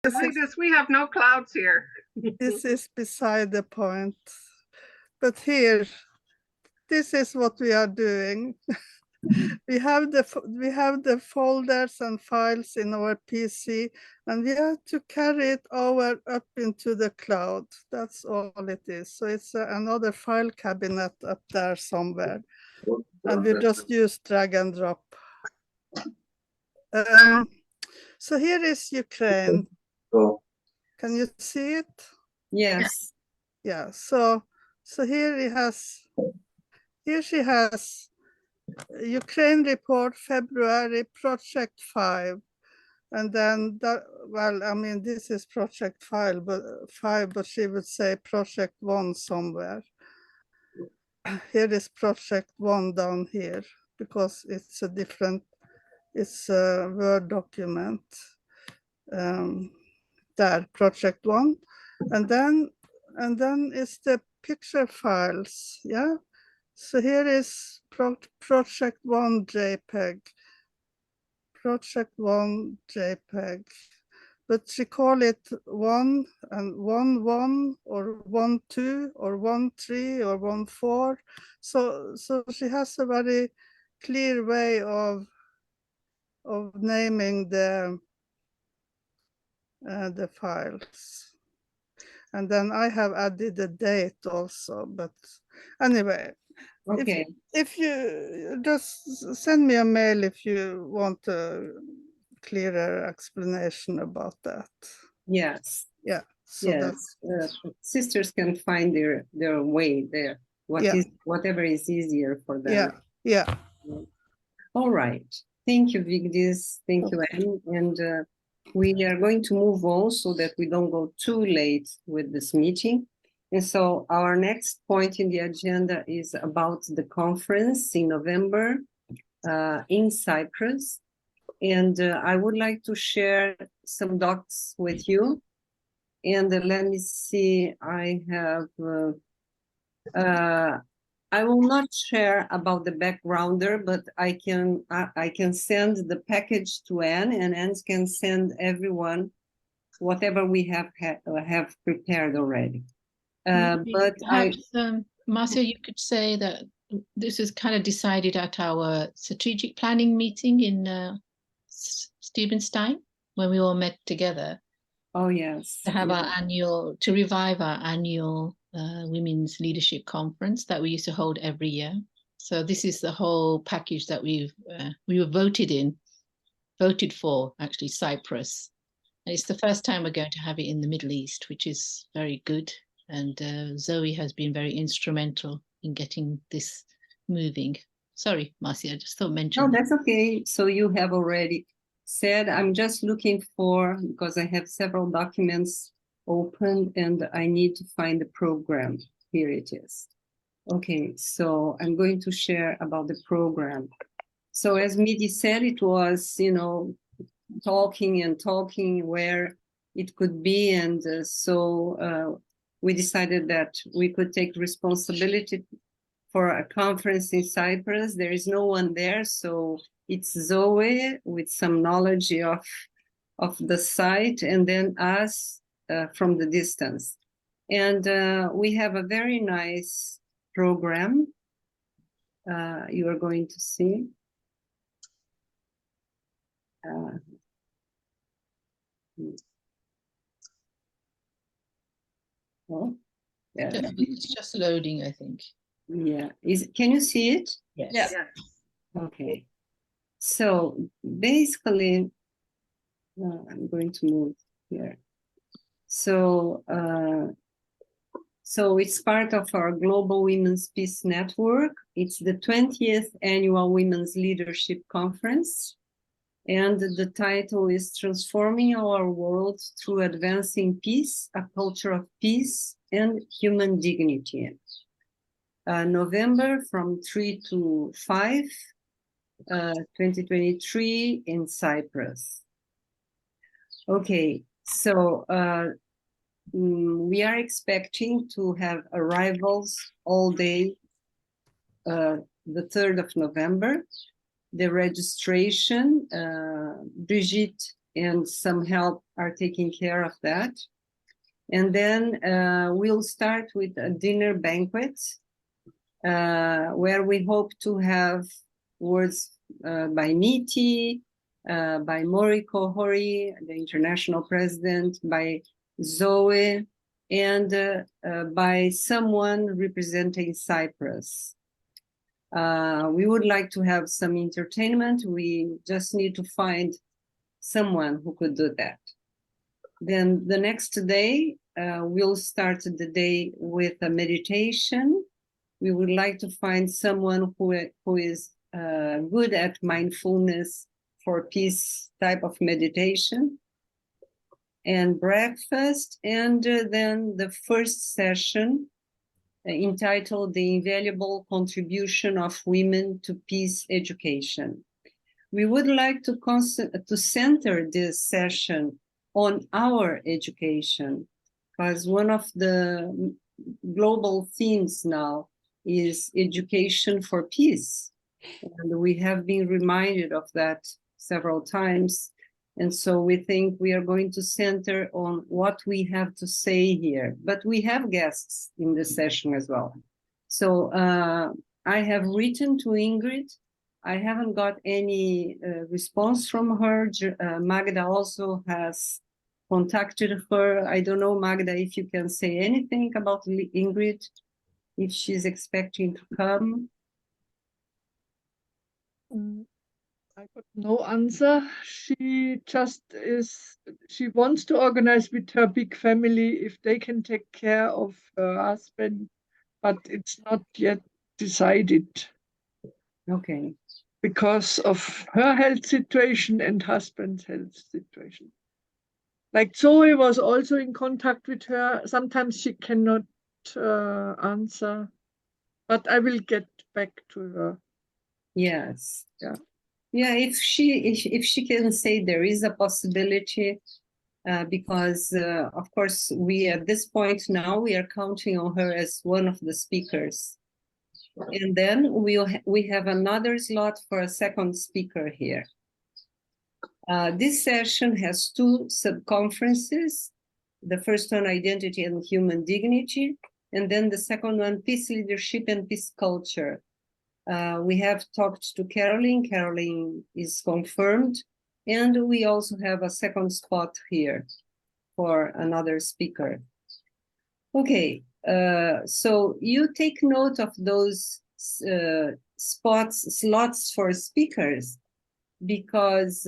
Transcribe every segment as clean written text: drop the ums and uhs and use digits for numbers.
Like this, we have no clouds here. This is beside the point. But here, this is what we are doing. we have the folders and files in our PC, and we have to carry it over up into the cloud. That's all it is. So it's another file cabinet up there somewhere, and we just use drag and drop. So here is Ukraine. Can you see it? Yes. Yeah. So here she has Ukraine report February project 5, and then that, well, I mean, this is project 5, but she would say project 1 somewhere. Here is project 1 down here, because it's it's a Word document. There, project 1, and then it's the picture files. Yeah. So here is project 1 JPEG, project 1 JPEG, but she call it 1 and 1.1 or 1.2 or 1.3 or 1.4. So she has a very clear way of naming the files. And then I have added the date also, but anyway. Okay. If you just send me a mail if you want a clearer explanation about that. Yes. Yeah. So yes. Sisters can find their way there. Whatever is easier for them. Yeah. Yeah. All right. Thank you, Vigdis. Thank you, Anne. And we are going to move on so that we don't go too late with this meeting. And so our next point in the agenda is about the conference in November in Cyprus. And I would like to share some docs with you. And let me see, I have, I will not share about the backgrounder, but I can send the package to Anne, and Anne can send everyone whatever we have prepared already. But perhaps, Marcia, you could say that this is kind of decided at our strategic planning meeting in Steubenstein, when we all met together. Oh, yes. To have to revive our annual Women's Leadership Conference that we used to hold every year. So this is the whole package that we were voted for, actually, Cyprus. And it's the first time we're going to have it in the Middle East, which is very good. And Zoe has been very instrumental in getting this moving. Sorry, Marcia, I just thought mention. No, that's okay. So you have already said, I'm just looking for, because I have several documents open and I need to find the program. Here it is. Okay, so I'm going to share about the program. So as Mitty said, it was, talking where it could be. And so we decided that we could take responsibility for a conference in Cyprus. There is no one there, so it's Zoe with some knowledge of the site, and then us from the distance. And we have a very nice program you are going to see. Oh, yeah. It's just loading, I think. Yeah. Can you see it? Yes. Yeah. Okay. So basically, I'm going to move here. So, so it's part of our Global Women's Peace Network. It's the 20th Annual Women's Leadership Conference. And the title is Transforming Our World Through Advancing Peace, a Culture of Peace and Human Dignity. November from 3 to 5, 2023 in Cyprus. Okay, so we are expecting to have arrivals all day, the 3rd of November. The registration, Brigitte and some help are taking care of that. And then we'll start with a dinner banquet where we hope to have words by Mitty, by Moriko Hori, the international president, by Zoe, and by someone representing Cyprus. We would like to have some entertainment. We just need to find someone who could do that. Then the next day, we'll start the day with a meditation. We would like to find someone who is good at mindfulness for peace type of meditation, and breakfast, and then the first session entitled The Invaluable Contribution of Women to Peace Education. We would like to center this session on our education, because one of the global themes now is education for peace. And we have been reminded of that several times. And so we think we are going to center on what we have to say here. But we have guests in this session as well. So I have written to Ingrid. I haven't got any response from her. Magda also has contacted her. I don't know, Magda, if you can say anything about Ingrid, if she's expecting to come. I got no answer. She just she wants to organize with her big family if they can take care of her husband, but it's not yet decided. Okay. Because of her health situation and husband's health situation. Like Zoe was also in contact with her. Sometimes she cannot answer, but I will get back to her. Yes. Yeah. Yeah, if she can say there is a possibility, because of course we at this point now we are counting on her as one of the speakers, and then we have another slot for a second speaker here. This session has two sub-conferences. The first one, Identity and Human Dignity, and then the second one, Peace Leadership and Peace Culture. We have talked to Caroline. Caroline is confirmed. And we also have a second spot here for another speaker. Okay, so you take note of those slots for speakers, because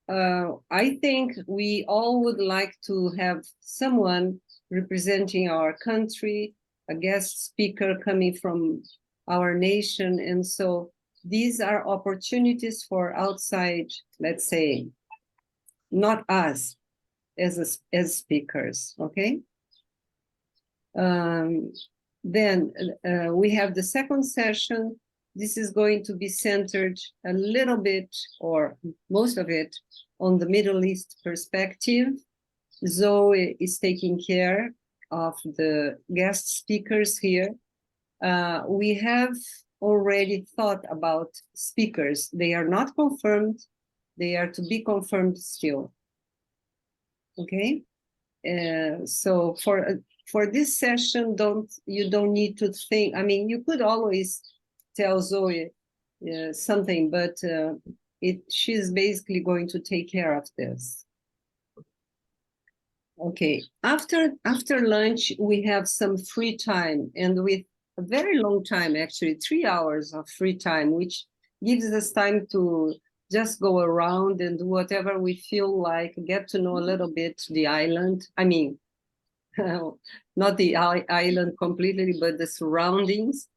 I think we all would like to have someone representing our country, a guest speaker coming from our nation. And so these are opportunities for outside, let's say, not us as speakers, okay? Then we have the second session. This is going to be centered a little bit, or most of it, on the Middle East perspective. Zoe is taking care of the guest speakers here. We have already thought about speakers. They are not confirmed. They are to be confirmed still. Okay? So for this session, you don't need to think. I mean, you could always tell Zoe something, but she's basically going to take care of this. Okay, after lunch, we have some free time, and with a very long time, actually, 3 hours of free time, which gives us time to just go around and do whatever we feel like, get to know a little bit the island. I mean, not the island completely, but the surroundings.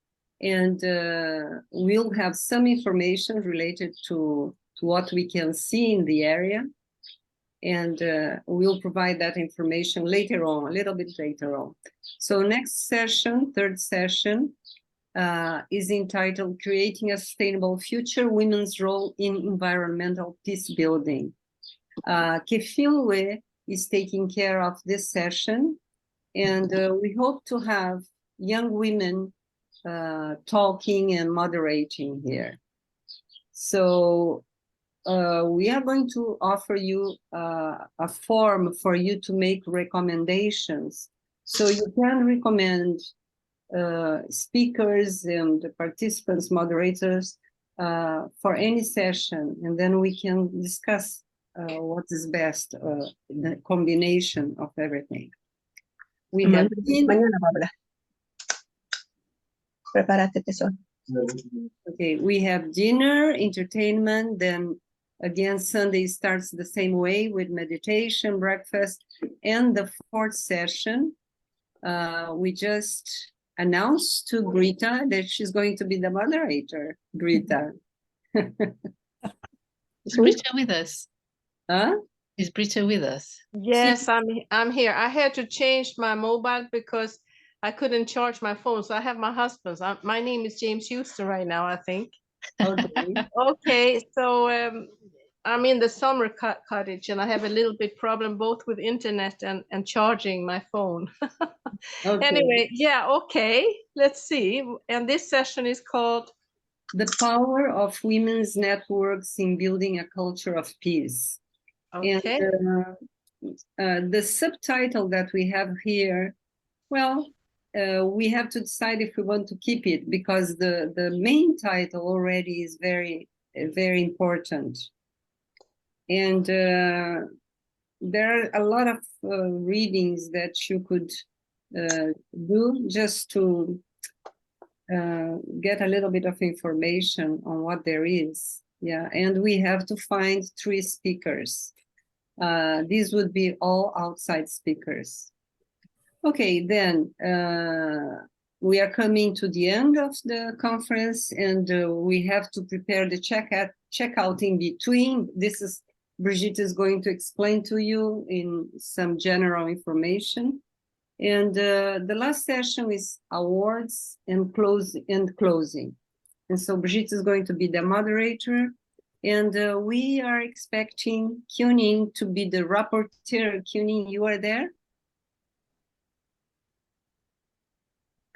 And we'll have some information related to what we can see in the area. And we'll provide that information later on, a little bit later on. So next session, third session, is entitled Creating a Sustainable Future, Women's Role in Environmental Peace Building. Kefilwe is taking care of this session, and we hope to have young women talking and moderating here. So we are going to offer you a form for you to make recommendations. So you can recommend speakers and participants, moderators for any session, and then we can discuss what is best, the combination of everything. We have Mañana, Bárbara. Prepárate, tesoro. okay, we have dinner, entertainment, then again Sunday starts the same way with meditation, breakfast, and the fourth session. We just announced to Greta that she's going to be the moderator. Greta. Is Britta with us? Huh? Is Britta with us? Yes, I'm here. I had to change my mobile because I couldn't charge my phone. So I have my husband's. My name is James Houston right now, I think. Okay. Okay, so I'm in the summer cottage and I have a little bit problem both with internet and charging my phone. Okay. Anyway, yeah, okay, let's see. And this session is called The power of women's networks in building a culture of peace. Okay. And the subtitle that we have here, well, we have to decide if we want to keep it, because the main title already is very, very important. And there are a lot of readings that you could do just to get a little bit of information on what there is. Yeah, and we have to find 3 speakers. These would be all outside speakers. Okay, then we are coming to the end of the conference, and we have to prepare the checkout in between. This is Brigitte is going to explain to you in some general information. And the last session is awards and closing. And so Brigitte is going to be the moderator. And we are expecting Kuning to be the rapporteur. Kuning, you are there?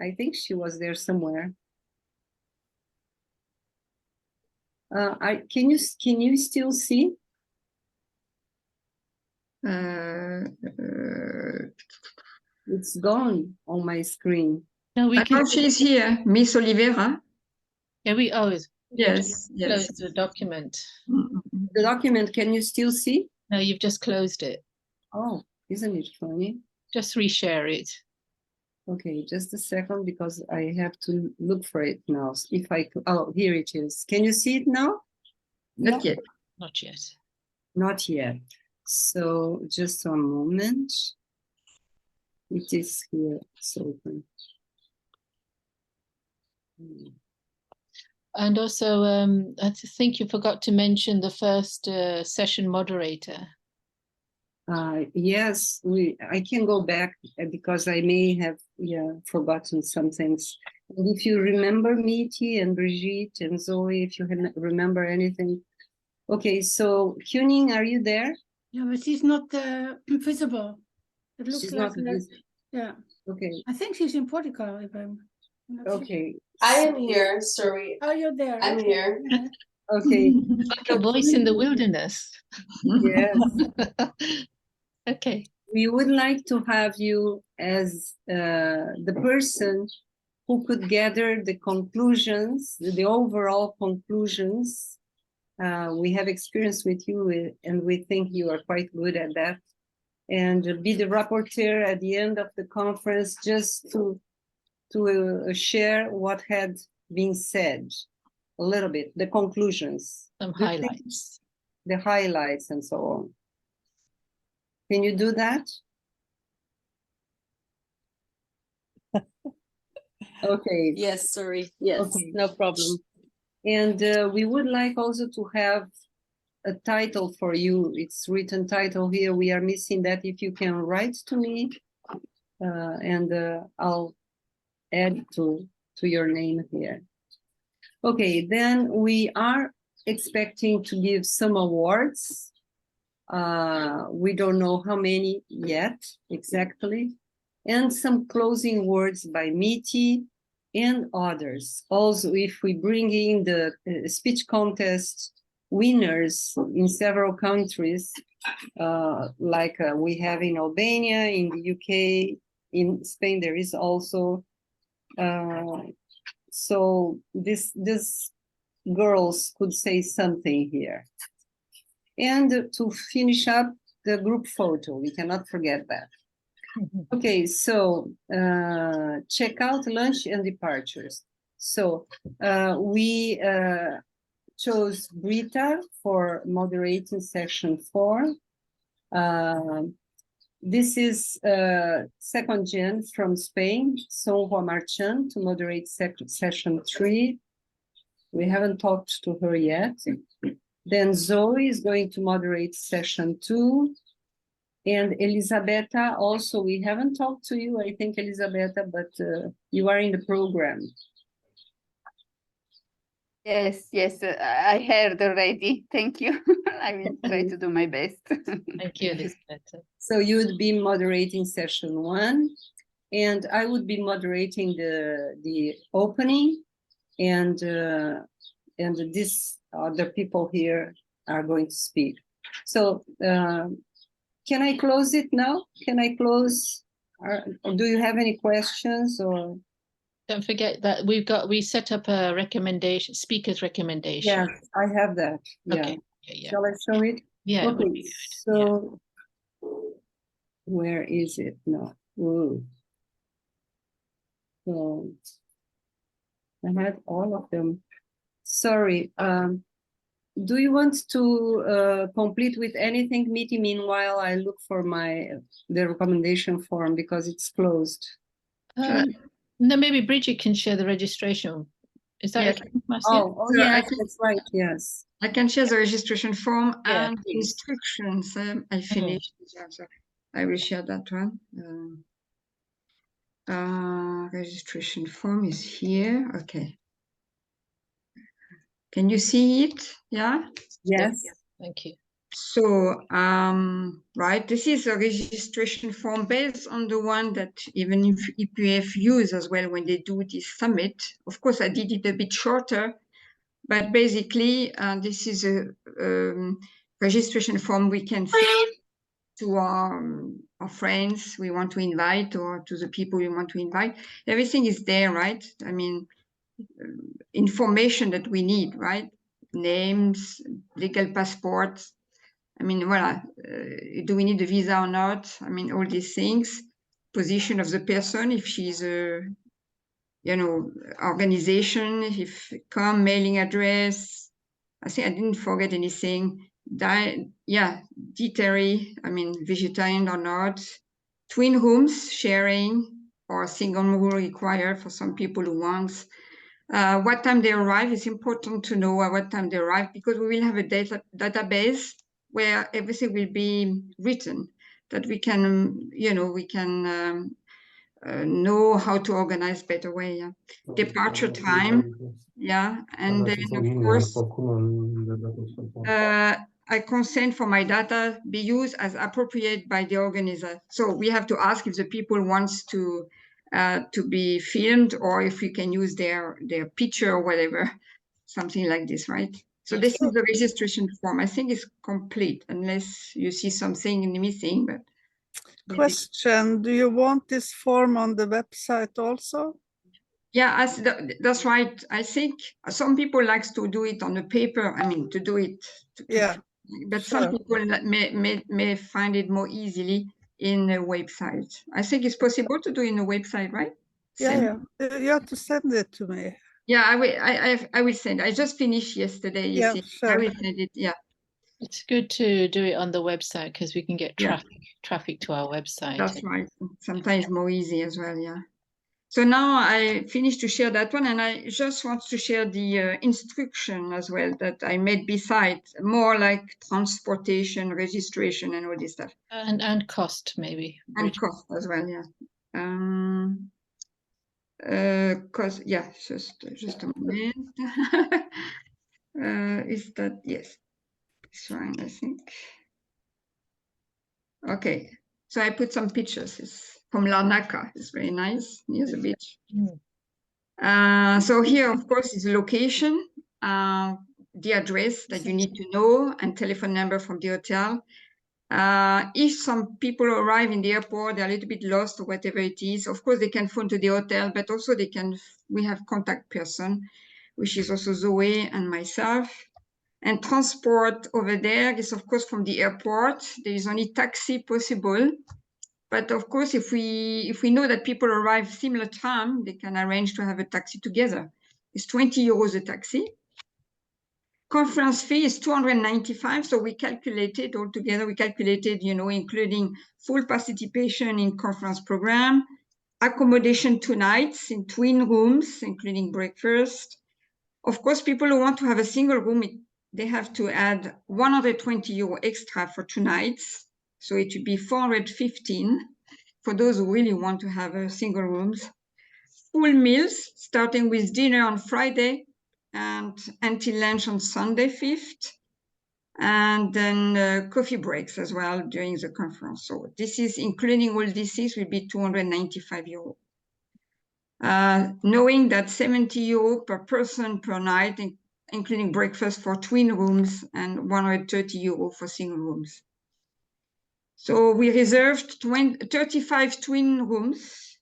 I think she was there somewhere. Can you still see? It's gone on my screen. No, we I can. know she's here, Miss Oliveira. Yeah, we always Yes, close yes. the document. The document, can you still see? No, you've just closed it. Oh, isn't it funny? Just reshare it. Okay, just a second, because I have to look for it now. If I could, oh, here it is. Can you see it now? Not yet. Not yet. Not yet. So just a moment. It is here. It's open. And also, I think you forgot to mention the first session moderator. Yes, I can go back because I may have forgotten some things. And if you remember Mitty and Brigitte and Zoe, if you can remember anything. Okay, so Kuning, are you there? Yeah, but she's not visible. It looks She's like not visible. yeah. Okay. I think she's in Portugal. If I'm not sure. Okay. I am here, sorry. Oh, you're there. I'm okay. here. Yeah. Okay. Like a voice in the wilderness. Yes. Okay. We would like to have you as the person who could gather the conclusions, the overall conclusions. We have experience with you, and we think you are quite good at that. And be the rapporteur at the end of the conference, just to share what had been said, a little bit, the conclusions. Some highlights. The highlights and so on. Can you do that? Okay. Yes, sorry. Yes, Okay. no problem. And we would like also to have a title for you. It's written title here. We are missing that. If you can write to me, and I'll add to your name here. Okay, then we are expecting to give some awards. We don't know how many yet exactly. And some closing words by Mitty and others. Also, if we bring in the speech contest winners in several countries, like we have in Albania, in the UK, in Spain. There is also. So this girls could say something here. And to finish up, the group photo, we cannot forget that. Okay, so checkout, lunch, and departures. So we chose Brita for moderating section 4. This is second gen from Spain, Sonja Marchan, to moderate session 3. We haven't talked to her yet. Then Zoe is going to moderate session 2. And Elisabetta, also, we haven't talked to you, I think, Elisabetta, but you are in the program. Yes, yes, I heard already. Thank you. I will try to do my best. Thank you, Elisabetta. So you would be moderating session 1, and I would be moderating the opening, and these other people here are going to speak. So can I close it now? Can I close? Or do you have any questions or? Don't forget that we set up a recommendation, speaker's recommendation. Yes, I have that. Yeah. Okay. Yeah. Shall I show it? Yeah. It would Okay. be good. So where is it now? Ooh. So I had all of them. Sorry. Do you want to complete with anything, Mitty? Meanwhile, I look for the recommendation form because it's closed. No, maybe Bridget can share the registration. Is that Yes. okay, Marcia? Oh, So yeah, I can- that's right. Yes. I can share the registration form Yeah, and please. instructions. I finished. Yeah, so I will share that one. Registration form is here. Okay. Can you see it? Yeah. Yes. Thank you. So, right, this is a registration form based on the one that even if EPF use as well when they do this summit. Of course, I did it a bit shorter, but basically, this is a registration form we can send to our friends we want to invite or to the people we want to invite. Everything is there, right? I mean, information that we need, right? Names, legal passports. I mean, voila, do we need a visa or not? I mean, all these things, position of the person, if she's a, organization, if mailing address. I think I didn't forget anything. Dietary, I mean, vegetarian or not. Twin rooms sharing or single room required for some people who want. What time they arrive, it's important to know at what time they arrive because we will have a database where everything will be written that we can, know how to organize better way. Yeah. Departure time. Yeah. And then of course, I consent for my data be used as appropriate by the organizer. So we have to ask if the people wants to be filmed or if we can use their picture or whatever, something like this, right? So this is the registration form. I think it's complete unless you see something missing. But Question, do you want this form on the website also? yeah, that's right. I think some people likes to do it on the paper. I mean, to do it. But sure. some people may find it more easily in a website. I think it's possible to do in a website, right? Yeah. You have to send it to me. Yeah, I will send. I just finished yesterday. You see. Sure. I will send it. Yeah. It's good to do it on the website because we can get traffic to our website. That's right. Sometimes more easy as well. Yeah. So now I finished to share that one, and I just want to share the instruction as well that I made beside, more like transportation, registration, and all this stuff. And cost maybe. And cost as well, yeah. Cost, yeah, just a moment. Is that, yes, it's fine, I think. Okay, so I put some pictures. It's from Larnaca. It's very nice, near the beach. So here, of course, is location. the address that you need to know and telephone number from the hotel. If some people arrive in the airport, they're a little bit lost or whatever it is, of course they can phone to the hotel, but also we have contact person, which is also Zoe and myself. And transport over there is of course from the airport. There is only taxi possible. But of course, if we know that people arrive similar time, they can arrange to have a taxi together. It's 20 euros a taxi. Conference fee is 295. So we calculated altogether, including full participation in conference program, accommodation 2 nights in twin rooms, including breakfast. Of course, people who want to have a single room, they have to add 120 euro extra for 2 nights. So it would be 415 for those who really want to have a single rooms. Full meals, starting with dinner on Friday and until lunch on Sunday 5th. And then coffee breaks as well during the conference. So this is including all this will be 295 euro. Knowing that 70 euro per person per night, including breakfast for twin rooms and 130 euro for single rooms. So we reserved 35 twin rooms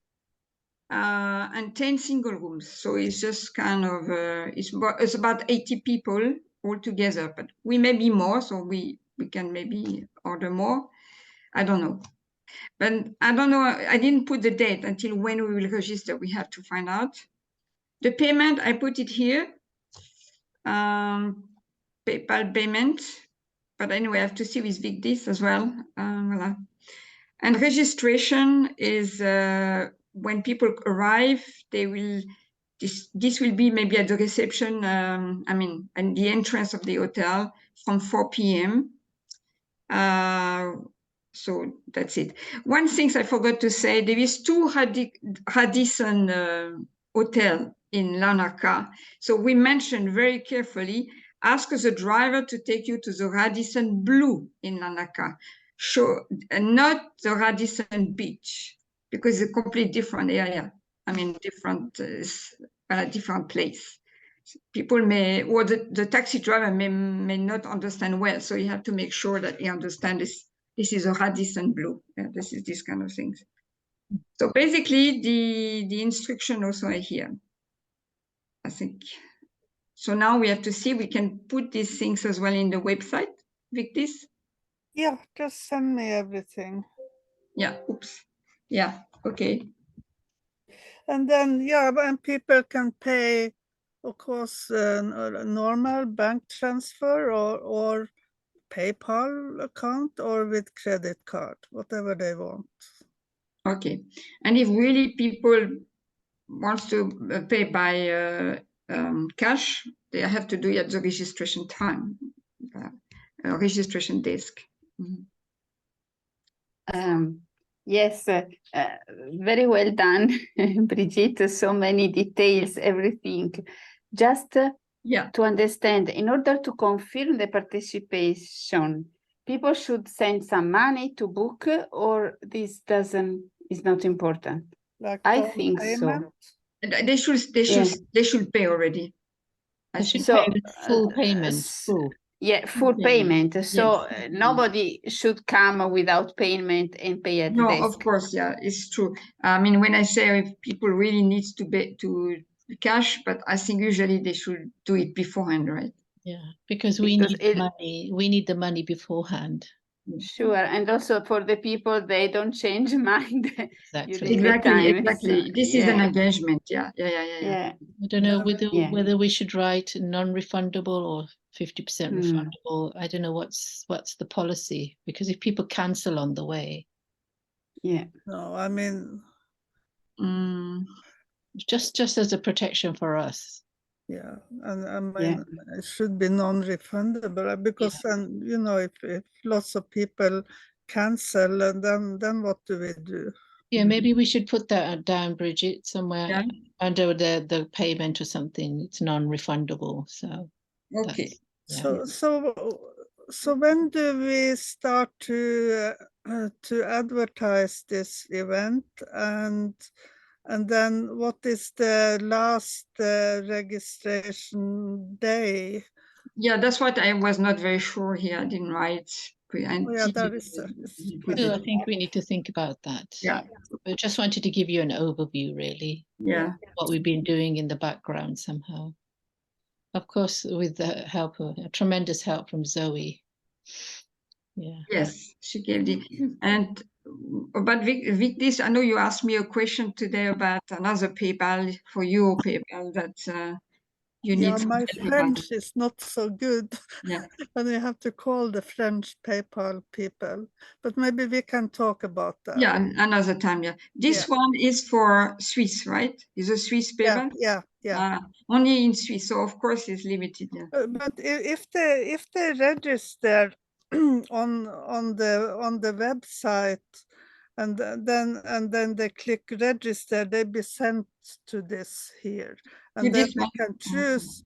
and 10 single rooms. So it's just kind of, it's about 80 people altogether, but we may be more, so we can maybe order more. I don't know. But I don't know, I didn't put the date until when we will register. We have to find out. The payment, I put it here. PayPal payment. But anyway, I have to see with Victis as well. Voilà. And registration is when people arrive, they will, this will be maybe at the reception, and the entrance of the hotel from 4 p.m. So that's it. One thing I forgot to say, there is 2 Radisson hotel in Larnaca. So we mentioned very carefully, ask the driver to take you to the Radisson Blue in Larnaca. Sure, not the Radisson Beach, because it's a completely different area. I mean, different place. People may, or the taxi driver may not understand well. So you have to make sure that you understand this. This is a Radisson Blue. Yeah, this is this kind of things. So basically, the instruction also are here, I think. So now we have to see, we can put these things as well in the website, Victis. Yeah, just send me everything. Yeah, oops. Yeah, okay. And then, yeah, and people can pay, of course, a normal bank transfer or PayPal account or with credit card, whatever they want. Okay. And if really people wants to pay by cash, they have to do it at the registration time, registration desk. Mm-hmm. Yes, very well done, Brigitte. So many details, everything. Just to understand, in order to confirm the participation, people should send some money to book, or this is not important. Like I think payment? so. They should pay already. They should So, pay full payment. Full. Yeah, full payment. So nobody should come without payment and pay at the desk. No, of course, yeah, it's true. I mean, when I say if people really need to pay to cash, but I think usually they should do it beforehand, right? Yeah, because we need money. We need the money beforehand. Sure, and also for the people, they don't change mind. Exactly. Exactly. This is an engagement. Yeah. I don't know whether we should write non-refundable or 50% refundable. I don't know what's the policy, because if people cancel on the way. Yeah. No, I mean, just as a protection for us. Yeah, and I mean, it should be non-refundable, because then, you know, if lots of people cancel, and then what do we do? Yeah, maybe we should put that down, Bridget, somewhere under the payment or something. It's non-refundable. So okay. So when do we start to advertise this event, and then what is the last registration day? Yeah, that's what I was not very sure here. I didn't write. Oh, yeah, that is So I think we need to think about that. Yeah. But just wanted to give you an overview, really. Yeah. What we've been doing in the background somehow. Of course, with the help of a tremendous help from Zoe. Yeah. Yes, she gave the and but with this, I know you asked me a question today about another PayPal for your PayPal that you Yeah, need. my French is not so good. Yeah. And I have to call the French PayPal people. But maybe we can talk about that. Yeah, another time. Yeah, this one is for Swiss, right? Is a Swiss PayPal? Yeah. Only in Swiss, so of course it's limited. Yeah. But if they register on the website and then they click register, they be sent to this here, and then they can choose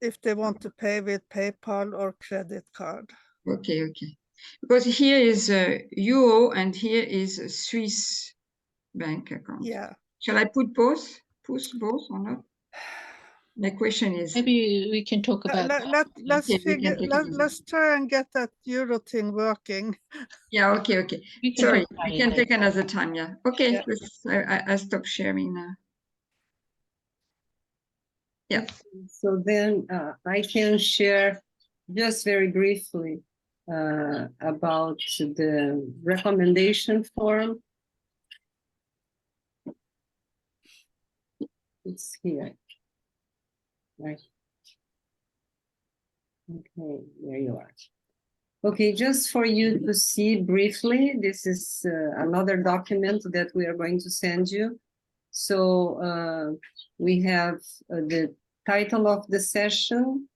if they want to pay with PayPal or credit card. Okay. Because here is a euro and here is a Swiss bank account. Yeah. Shall I put both? Push both or not? My question is. Maybe we can talk about that. Let's try and get that euro thing working. Yeah. Okay. Sorry, we can take another time. Yeah. Okay. Yeah. I stop sharing now. Yeah. So then I can share just very briefly about the recommendation form. It's here. Right. Okay, there you are. Okay, just for you to see briefly, this is another document that we are going to send you. So we have the title of the session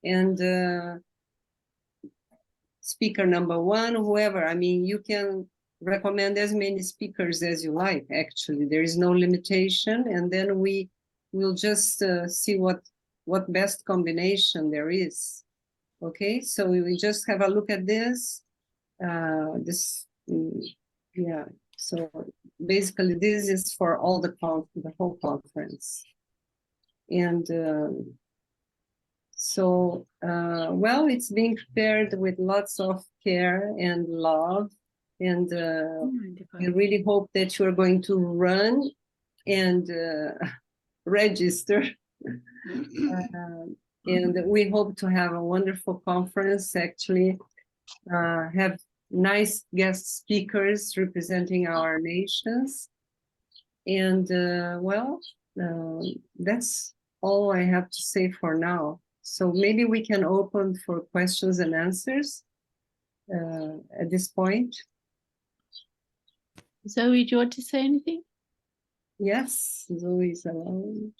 and speaker number one, whoever. I mean, you can recommend as many speakers as you like, actually. There is no limitation. And then we will just see what best combination there is. Okay, so we will just have a look at this. Yeah, so basically this is for all the whole conference. And well, it's being prepared with lots of care and love. And we really hope that you're going to run and register. And we hope to have a wonderful conference, actually, have nice guest speakers representing our nations. And well, that's all I have to say for now. So maybe we can open for questions and answers at this point. Zoe, do you want to say anything? Yes, Zoe is allowed.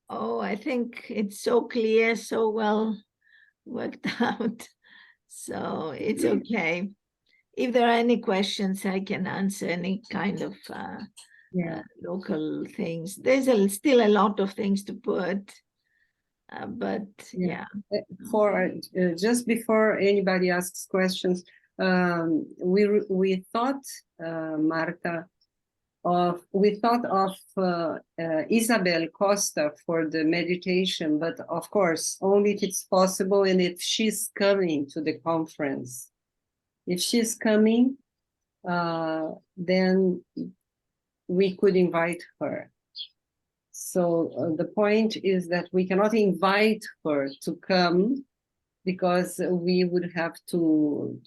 Oh, I think it's so clear, so well worked out. So it's okay. If there are any questions, I can answer any kind of local things. There's still a lot of things to put, but yeah. For just before anybody asks questions, we thought, Marta, we thought of Isabel Costa for the meditation, but of course, only if it's possible and if she's coming to the conference. If she's coming, then we could invite her. So the point is that we cannot invite her to come because we would have to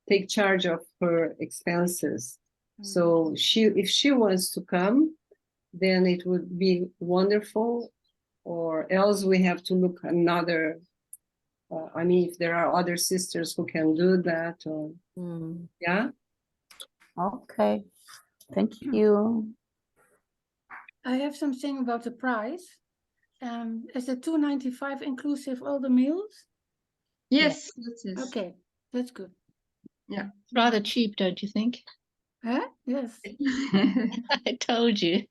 take charge of her expenses. So if she wants to come, then it would be wonderful, or else we have to look another. I mean, if there are other sisters who can do that, or yeah. Okay, thank you. I have something about the price. Is it $2.95 inclusive all the meals? Yes, that is. Okay, that's good. Yeah, rather cheap, don't you think? Huh? Yes. I told you.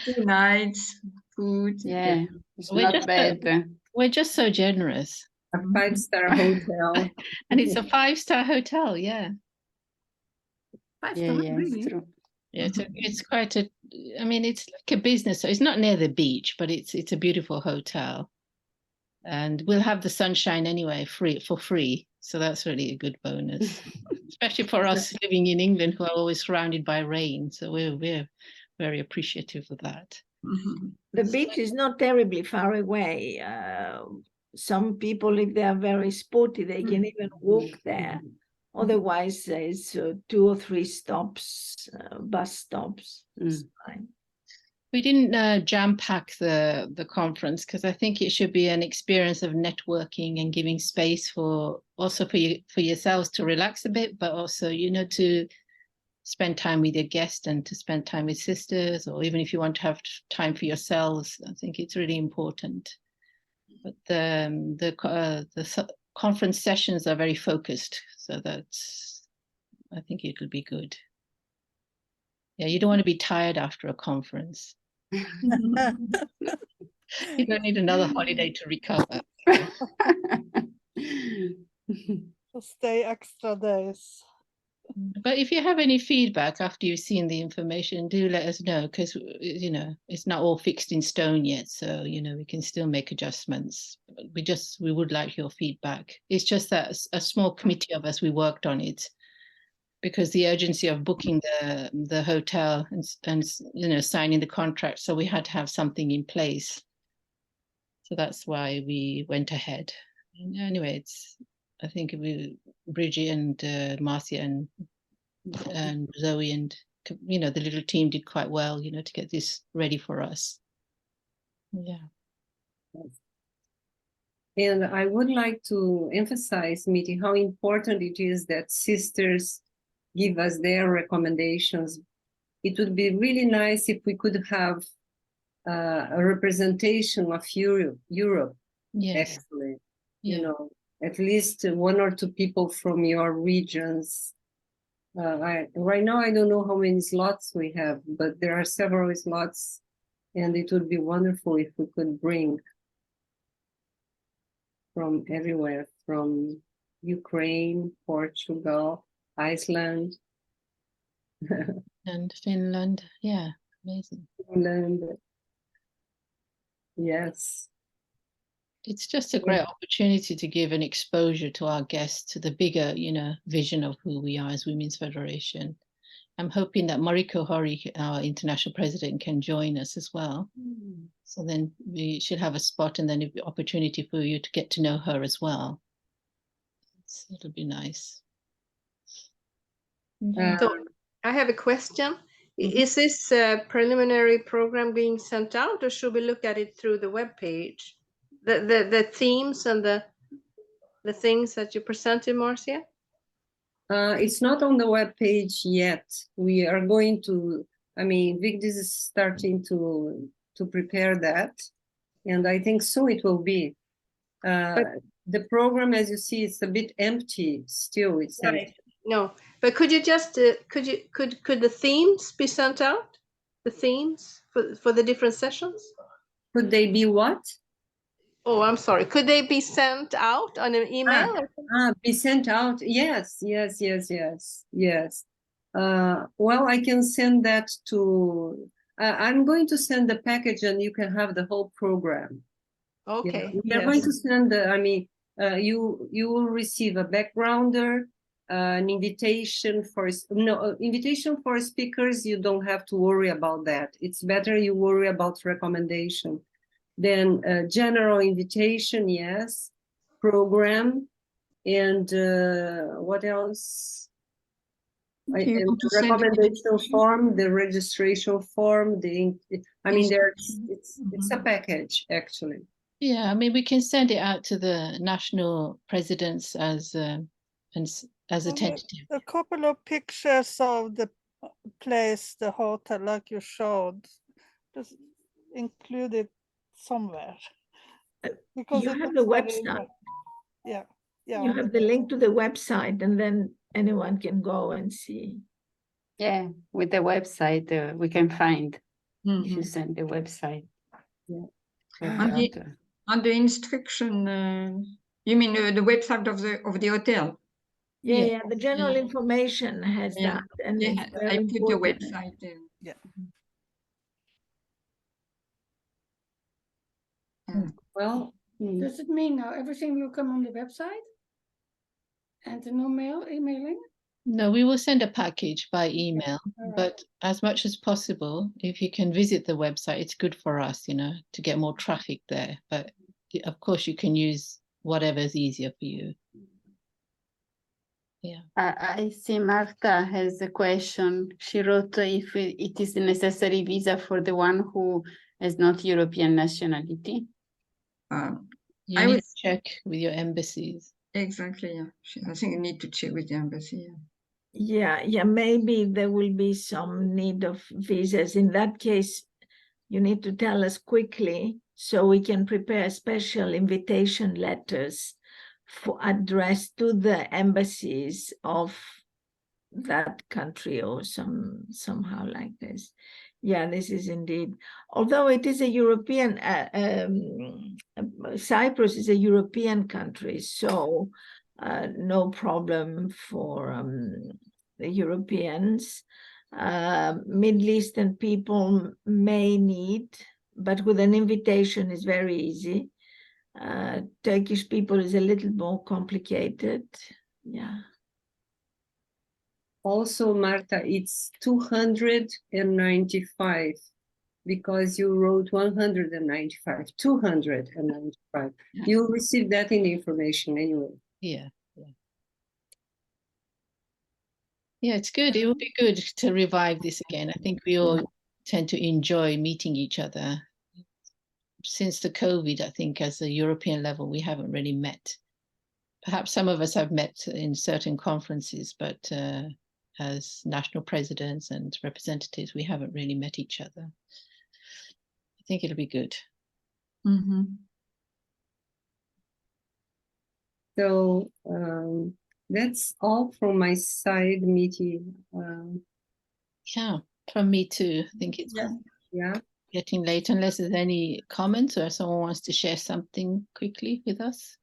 2 nights, food. Yeah, it's not bad. We're just so generous. A 5-star hotel. And it's a 5-star hotel, yeah. 5-star, really? It's true. Yeah, it's quite a, I mean, it's like a business. So it's not near the beach, but it's a beautiful hotel. And we'll have the sunshine anyway, for free. So that's really a good bonus, especially for us living in England, who are always surrounded by rain. So we're very appreciative of that. The beach is not terribly far away. Some people, if they are very sporty, they can even walk there. Otherwise, there's 2 or 3 stops, bus stops. It's fine. We didn't jam pack the conference because I think it should be an experience of networking and giving space for yourselves to relax a bit, but also, you know, to spend time with your guest and to spend time with sisters, or even if you want to have time for yourselves. I think it's really important. But the conference sessions are very focused, so I think it will be good. Yeah, you don't want to be tired after a conference. You don't need another holiday to recover. Stay extra days. But if you have any feedback after you've seen the information, do let us know, because, you know, it's not all fixed in stone yet. So, you know, we can still make adjustments. We would like your feedback. It's just that a small committee of us, we worked on it because the urgency of booking the hotel and you know, signing the contract. So we had to have something in place. So that's why we went ahead. And anyway, I think Bridget and Marcia and Zoe and, you know, the little team did quite well, you know, to get this ready for us. Yeah. And I would like to emphasize, Mitty, how important it is that sisters give us their recommendations. It would be really nice if we could have a representation of Europe, yes. Actually, yeah. You know, at least 1 or 2 people from your regions. Right now, I don't know how many slots we have, but there are several slots, and it would be wonderful if we could bring from everywhere, from Ukraine, Portugal, Iceland, And Finland, yeah, amazing. Finland. Yes. It's just a great opportunity to give an exposure to our guests to the bigger, you know, vision of who we are as Women's Federation. I'm hoping that Mariko Hori, our international president, can join us as well. So then we should have a spot and then an opportunity for you to get to know her as well. So it'll be nice. So I have a question. Is this preliminary program being sent out, or should we look at it through the web page? The themes and the things that you presented, Marcia? It's not on the web page yet. We are going to, I mean, Vigdis is starting to prepare that, and I think so it will be. The program, as you see, it's a bit empty still. It's empty. No, but could you just could the themes be sent out? The themes for the different sessions? Could they be what? Oh, I'm sorry. Could they be sent out on an email? Be sent out? Yes. Well, I can send that to. I'm going to send the package, and you can have the whole program. Okay. Yeah. We are going to send the. I mean, you will receive a backgrounder, an invitation for invitation for speakers. You don't have to worry about that. It's better you worry about recommendation. Then general invitation, yes, program, and what else? And recommendation form, the registration form. It's a package actually. Yeah, I mean, we can send it out to the national presidents as a tentative. A couple of pictures of the place, the hotel, like you showed, just include it somewhere. Because you have the website. Yeah. You have the link to the website, and then anyone can go and see. Yeah, with the website we can find if you send the website. Yeah. On the instruction, you mean the website of the hotel? Yeah, the general information has that, and I put the website in. Yeah. Well, Does it mean now everything will come on the website? And no emailing? No, we will send a package by email, All right. but as much as possible, if you can visit the website, it's good for us, to get more traffic there. But of course, you can use whatever is easier for you. Yeah. I see Marta has a question. She wrote if it is a necessary visa for the one who has not European nationality. You need to check with your embassies. Exactly, yeah. I think you need to check with the embassy, Yeah, maybe there will be some need of visas. In that case, you need to tell us quickly so we can prepare special invitation letters for addressed to the embassies of that country or somehow like this. Yeah, this is indeed, although it is a European, Cyprus is a European country, so no problem for the Europeans. Middle Eastern people may need, but with an invitation is very easy. Turkish people is a little more complicated. Yeah. Also, Marta, it's 295 because you wrote 195, 295. Yeah. You'll receive that in the information anyway. Yeah. Yeah, it's good. It would be good to revive this again. I think we all tend to enjoy meeting each other. Since the COVID, I think as a European level, we haven't really met. Perhaps some of us have met in certain conferences, but as national presidents and representatives, we haven't really met each other. I think it'll be good. Mm-hmm. So that's all from my side, Mitty. Yeah, from me too. I think it's getting late, unless there's any comments or someone wants to share something quickly with us.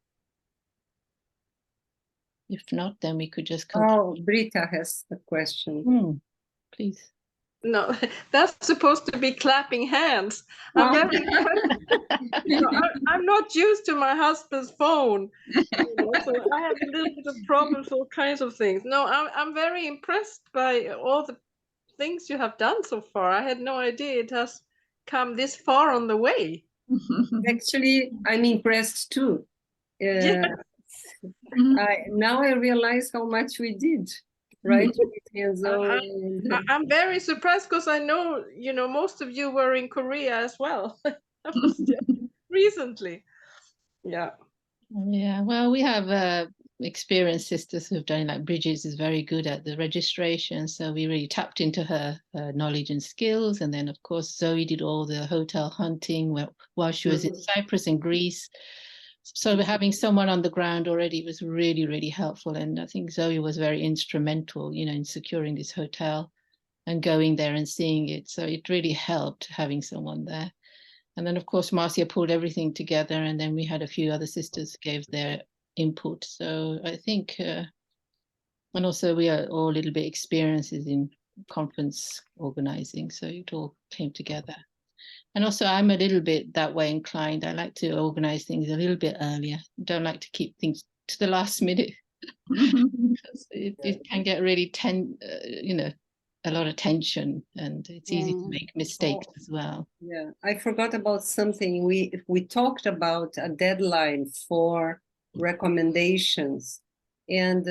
If not, then we could just conclude. Oh, Britta has a question. Please. No, that's supposed to be clapping hands. I'm very I'm not used to my husband's phone. So I have a little bit of problems, all kinds of things. No, I'm very impressed by all the things you have done so far. I had no idea it has come this far on the way. Actually, I'm impressed too. Now I realize how much we did, right? I'm very surprised because I know, most of you were in Korea as well. Recently. Yeah. Yeah, well, we have experienced sisters who've done, like Bridget is very good at the registration. So we really tapped into her knowledge and skills. And then, of course, Zoe did all the hotel hunting while she was in Cyprus and Greece. So having someone on the ground already was really, really helpful. And I think Zoe was very instrumental, in securing this hotel and going there and seeing it. So it really helped having someone there. And then, of course, Marcia pulled everything together, and then we had a few other sisters gave their input. So I think, and also we are all a little bit experiences in conference organizing, so it all came together. And also I'm a little bit that way inclined. I like to organize things a little bit earlier. Don't like to keep things to the last minute. Because it can get really a lot of tension, and it's easy to make mistakes as well. Yeah, I forgot about something. We talked about a deadline for recommendations, and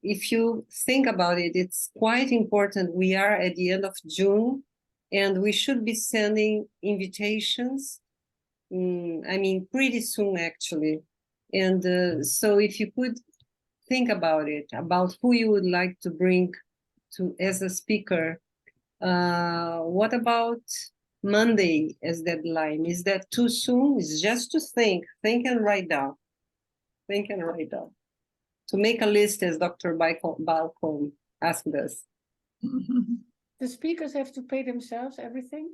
if you think about it, it's quite important. We are at the end of June, and we should be sending invitations. Pretty soon actually. And so if you could think about it, about who you would like to bring to as a speaker. What about Monday as deadline? Is that too soon? It's just to think and write down. Think and write down. To make a list, as Dr. Balcom asked us. The speakers have to pay themselves everything?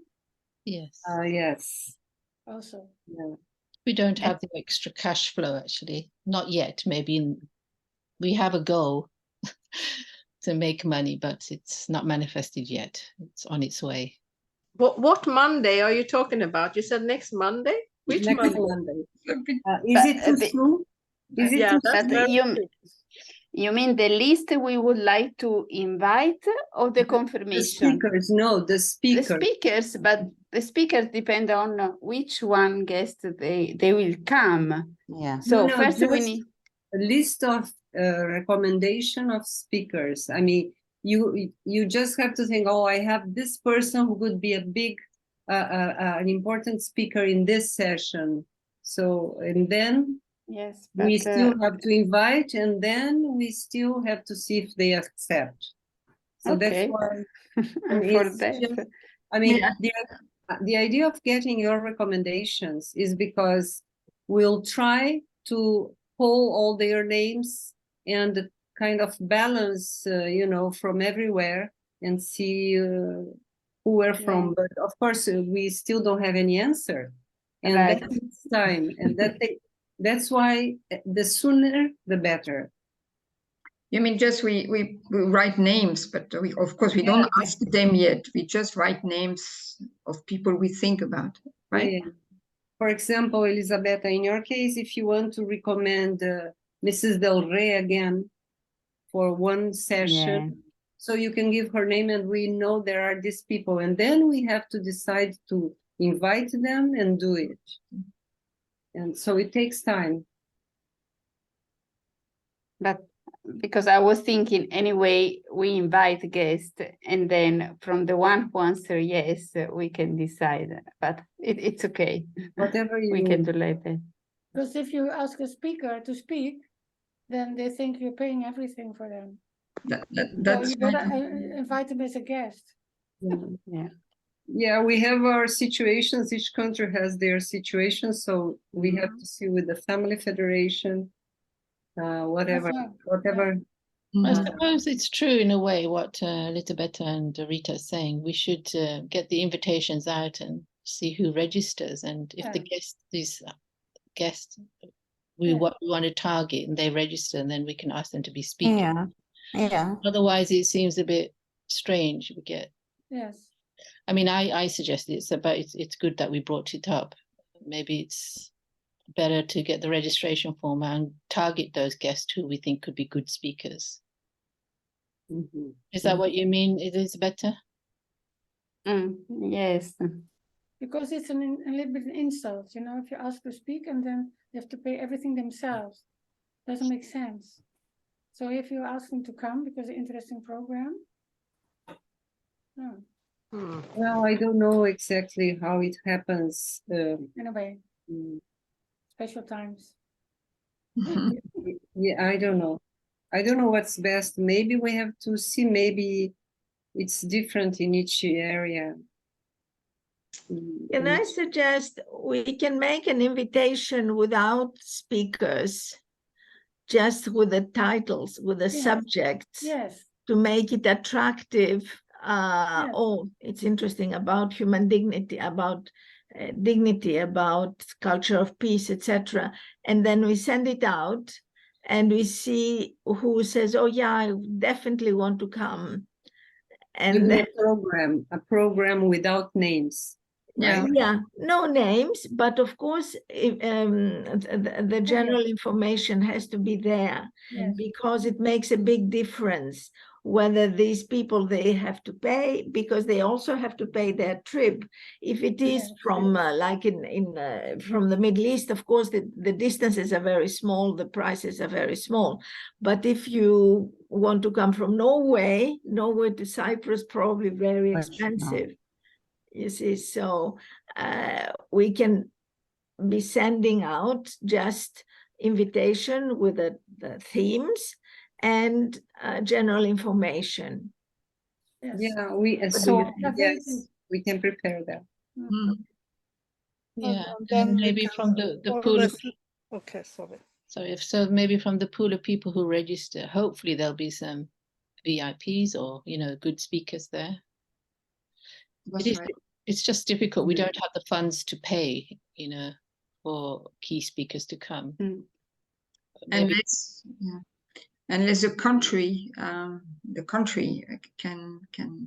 Yes. Yes. Also. Yeah. We don't have the extra cash flow, actually. Not yet. Maybe we have a goal to make money, but it's not manifested yet. It's on its way. What Monday are you talking about? You said next Monday? Which Next Monday? Monday. But- Is it too the- soon? Is it Yeah, too that's But very you mean the list we would like to invite or the The confirmation? speakers, no, the The speakers. speakers, but the speakers depend on which one guest they will come. Yeah. So No, first we just need, a list of recommendation of speakers. I mean, you just have to think, oh, I have this person who could be a big, an important speaker in this session. So, and then yes, we but still have to invite, and then we still have to see if they accept. So that's okay. why I mean, For it's that, just- I mean, Yeah. the idea of getting your recommendations is because we'll try to pull all their names and kind of balance, you know, from everywhere and see who we're from. But of course, we still don't have any answer, and Right. that takes time, and that's why the sooner the better. You mean just we write names, but we, of course we don't ask them yet. We just write names of people we think about, right? Yeah. For example, Elisabetta, in your case, if you want to recommend Mrs. Del Rey again for one session, Yeah. so you can give her name and we know there are these people, and then we have to decide to invite them and do it. And so it takes time. But because I was thinking anyway, we invite guests and then from the one who answer yes, we can decide, but it's okay. Whatever you We can do later. Because if you ask a speaker to speak, then they think you're paying everything for them. So That's you better invite them as a guest. Yeah. Yeah, we have our situations. Each country has their situation, so we have to see with the family federation, whatever, right. whatever. I suppose it's true in a way what Elisabetta and Rita are saying. We should get the invitations out and see who registers, and if the guest we want to target and they register, and then we can ask them to be speakers. Yeah. Yeah. Otherwise, it seems a bit strange. We get. Yes. I mean, I suggested it, but it's good that we brought it up. Maybe it's better to get the registration form and target those guests who we think could be good speakers. Mhm. Is that what you mean? It is better? Yes. Because it's a little bit an insult, you know, if you ask to speak and then they have to pay everything themselves. Doesn't make sense. So if you ask them to come because it's an interesting program, no. Well, I don't know exactly how it happens. Anyway, special times. Yeah, I don't know. I don't know what's best. Maybe we have to see, maybe it's different in each area. Can I suggest we can make an invitation without speakers, just with the titles, with the subjects, to make it attractive? Oh, it's interesting about human dignity, about dignity, about culture of peace, etc. And then we send it out and we see who says, oh yeah, I definitely want to come. And then a program without names. Right? Yeah, no names, but of course, the general information has to be there because it makes a big difference whether these people, they have to pay, because they also have to pay their trip. If it is from like from the Middle East, of course, the distances are very small, the prices are very small. But if you want to come from Norway to Cyprus, probably very expensive. You see, so we can be sending out just invitation with the themes and general information. Yeah, we can prepare that. Yeah, then and we maybe can from the pool. always- Okay, sorry. So maybe from the pool of people who register, hopefully there'll be some VIPs or good speakers there. It's just difficult. We don't have the funds to pay, for key speakers to come. Unless the country can.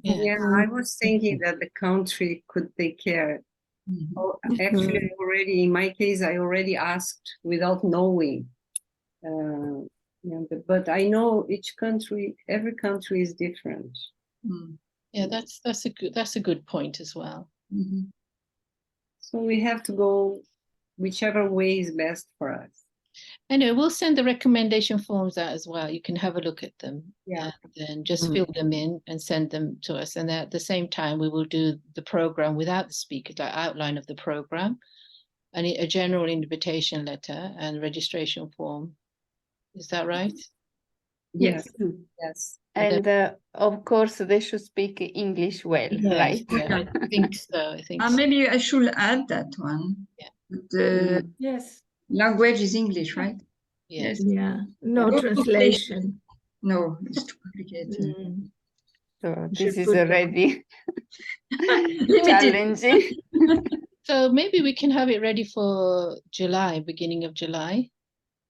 Yeah, I was thinking that the country could take care. Oh, actually, I already, in my case, I already asked without knowing. But I know each country, every country is different. Yeah, that's a good point as well. So we have to go whichever way is best for us. Anyway, we'll send the recommendation forms out as well. You can have a look at them. Yeah. And then just fill them in and send them to us. And at the same time, we will do the program without the speaker, the outline of the program, and a general invitation letter and registration form. Is that right? Yes. Yes. And of course, they should speak English well, right? Yeah, I think so. I think so. Maybe I should add that one. Yeah. The Yes. language is English, right? Yes. Yeah, no No translation. No, it's too complicated. So You this should is put already Limited. challenging. So maybe we can have it ready for July, beginning of July.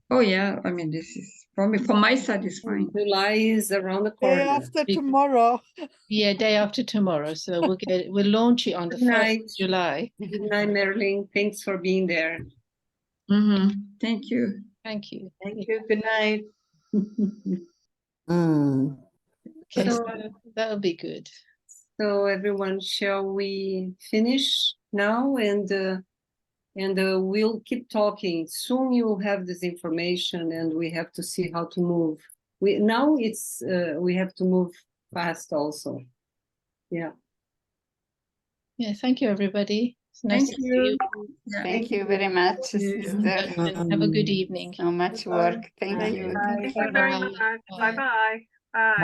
Oh yeah, I mean this is from my side is fine. July is around the Day corner. after tomorrow. Yeah, day after tomorrow. So we'll launch it on the Good 1st night. of July. Good night, Marilyn. Thanks for being there. Thank you. Thank you. Thank you. Good night. Okay, So- so that'll be good. So everyone, shall we finish now? And we'll keep talking. Soon you'll have this information, and we have to see how to move. Now it's we have to move fast also. Yeah. Yeah, thank you, everybody. It's nice Thank to see you. you. Yeah. Thank you very much, sister. Have a good evening. So much work. Thank you. Thank you very much. Bye. Bye-bye. Bye.